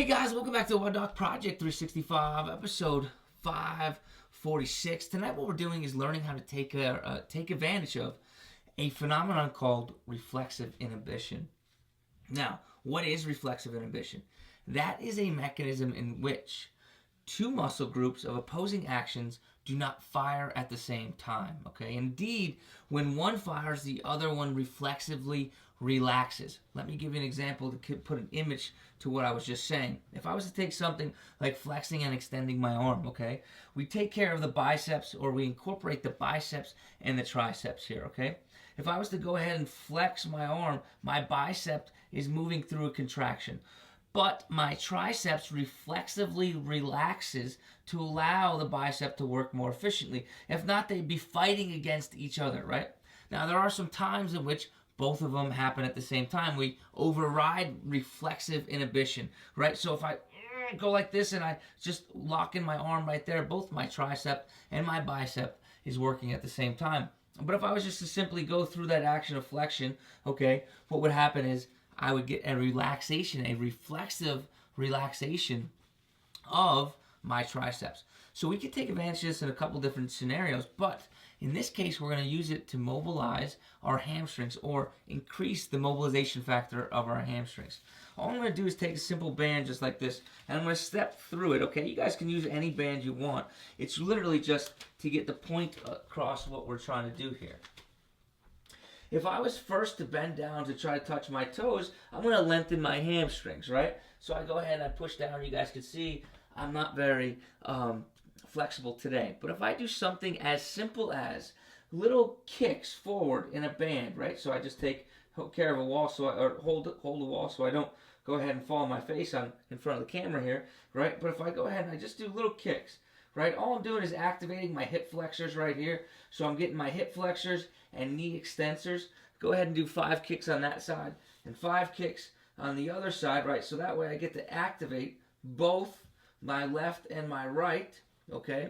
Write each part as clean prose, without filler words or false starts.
guys, welcome back to the WODdoc Project 365, episode 546. Tonight what we're doing is learning how to take advantage of a phenomenon called reflexive inhibition. Now, what is reflexive inhibition? That is a mechanism in which two muscle groups of opposing actions do not fire at the same time, okay? Indeed, when one fires, the other one reflexively relaxes. Let me give you an example to put an image to what I was just saying. If I was to take something like flexing and extending my arm, okay? We take care of the biceps, or we incorporate the biceps and the triceps here, okay? If I was to go ahead and flex my arm, my bicep is moving through a contraction, but my triceps reflexively relaxes to allow the bicep to work more efficiently. If not, they'd be fighting against each other, right? Now, there are some times in which both of them happen at the same time. We override reflexive inhibition, right? So if I go like this and I just lock in my arm right there, both my tricep and my bicep is working at the same time. But if I was just to simply go through that action of flexion, okay, what would happen is I would get a relaxation, a reflexive relaxation of my triceps. So we could take advantage of this in a couple different scenarios, but in this case, we're going to use it to mobilize our hamstrings or increase the mobilization factor of our hamstrings. All I'm going to do is take a simple band just like this, and I'm going to step through it, okay? You guys can use any band you want. It's literally just to get the point across what we're trying to do here. If I was first to bend down to try to touch my toes, I'm going to lengthen my hamstrings, right? So I go ahead and I push down. You guys can see I'm not very flexible today. But if I do something as simple as little kicks forward in a band, right? So I just take care of a wall, or hold the wall so I don't go ahead and fall on my face in front of the camera here, right? But if I go ahead and I just do little kicks, right? All I'm doing is activating my hip flexors right here. So I'm getting my hip flexors and knee extensors. Go ahead and do 5 kicks on that side and 5 kicks on the other side, right? So that way I get to activate both my left and my right, okay?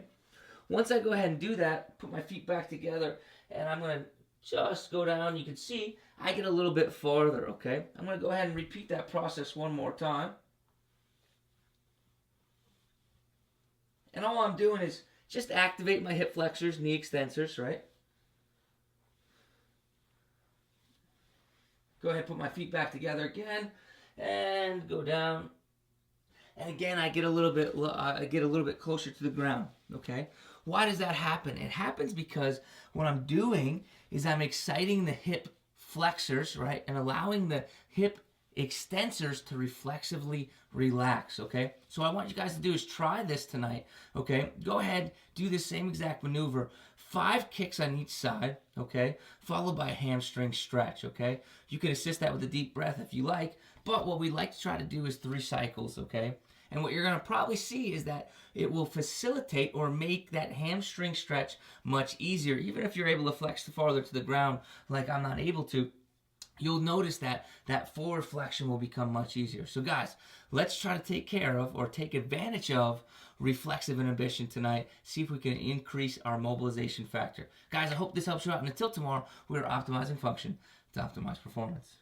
Once I go ahead and do that, put my feet back together, and I'm going to just go down. You can see I get a little bit farther, okay? I'm going to go ahead and repeat that process one more time. And all I'm doing is just activate my hip flexors, knee extensors, right? Go ahead and put my feet back together again and go down. And again, I get a little bit closer to the ground, okay? Why does that happen? It happens because what I'm doing is I'm exciting the hip flexors, right? And allowing the hip extensors to reflexively relax, okay? So what I want you guys to do is try this tonight, okay? Go ahead, do the same exact maneuver. 5 kicks on each side, okay? Followed by a hamstring stretch, okay? You can assist that with a deep breath if you like, but what we like to try to do is 3 cycles, okay? And what you're going to probably see is that it will facilitate or make that hamstring stretch much easier. Even if you're able to flex farther to the ground like I'm not able to, you'll notice that that forward flexion will become much easier. So guys, let's try to take care of or take advantage of reflexive inhibition tonight. See if we can increase our mobilization factor. Guys, I hope this helps you out. And until tomorrow, we're optimizing function to optimize performance.